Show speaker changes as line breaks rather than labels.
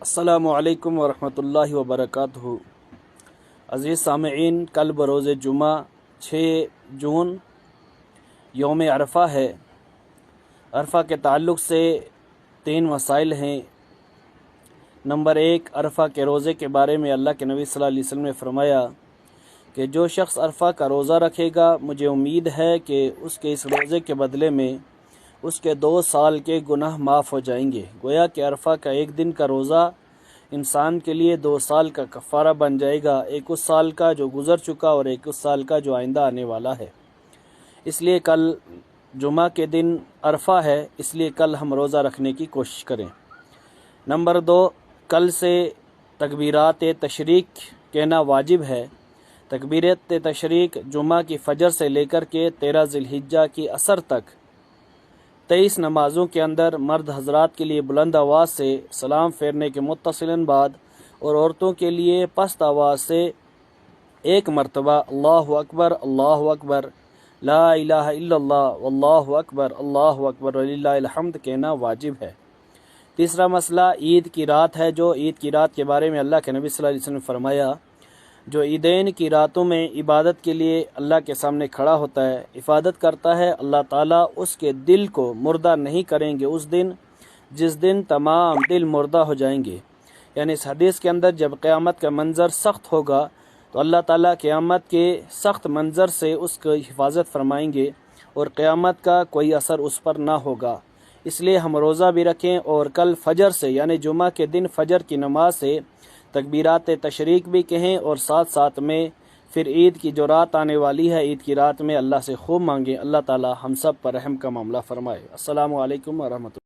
السلام علیکم ورحمۃ اللہ وبرکاتہ۔ عزیز سامعین، کل بروز جمعہ 6 جون یوم عرفہ ہے۔ عرفہ کے تعلق سے 3 مسائل ہیں۔ نمبر 1، عرفہ کے روزے کے بارے میں اللہ کے نبی صلی اللہ علیہ وسلم نے فرمایا کہ جو شخص عرفہ کا روزہ رکھے گا، مجھے امید ہے کہ اس کے اس روزے کے بدلے میں اس کے 2 سال کے گناہ معاف ہو جائیں گے۔ گویا کہ عرفہ کا 1 دن کا روزہ انسان کے لیے 2 سال کا کفارہ بن جائے گا، ایک اس سال کا جو گزر چکا اور ایک اس سال کا جو آئندہ آنے والا ہے۔ اس لیے کل جمعہ کے دن عرفہ ہے، اس لیے کل ہم روزہ رکھنے کی کوشش کریں۔ نمبر 2، کل سے تکبیرات تشریق کہنا واجب ہے۔ تکبیرات تشریق جمعہ کی فجر سے لے کر کے 13 ذی الحجہ کی عصر تک 23 نمازوں کے اندر مرد حضرات کے لیے بلند آواز سے سلام پھیرنے کے متصلاً بعد اور عورتوں کے لیے پست آواز سے 1 مرتبہ اللہ اکبر لا الہ الا اللہ واللہ اکبر وللہ الحمد کہنا واجب ہے۔ تیسرا مسئلہ عید کی رات ہے، جو عید کی رات کے بارے میں اللہ کے نبی صلی اللہ علیہ وسلم نے فرمایا، جو عیدین کی راتوں میں عبادت کے لیے اللہ کے سامنے کھڑا ہوتا ہے، عبادت کرتا ہے، اللہ تعالیٰ اس کے دل کو مردہ نہیں کریں گے اس دن جس دن تمام دل مردہ ہو جائیں گے۔ یعنی اس حدیث کے اندر جب قیامت کا منظر سخت ہوگا تو اللہ تعالیٰ قیامت کے سخت منظر سے اس کی حفاظت فرمائیں گے اور قیامت کا کوئی اثر اس پر نہ ہوگا۔ اس لیے ہم روزہ بھی رکھیں اور کل فجر سے یعنی جمعہ کے دن فجر کی نماز سے تکبیرات تشریق بھی کہیں اور ساتھ ساتھ میں پھر عید کی جو رات آنے والی ہے، عید کی رات میں اللہ سے خوب مانگیں، اللہ تعالی ہم سب پر رحم کا معاملہ فرمائے۔ السلام علیکم ورحمۃ اللہ۔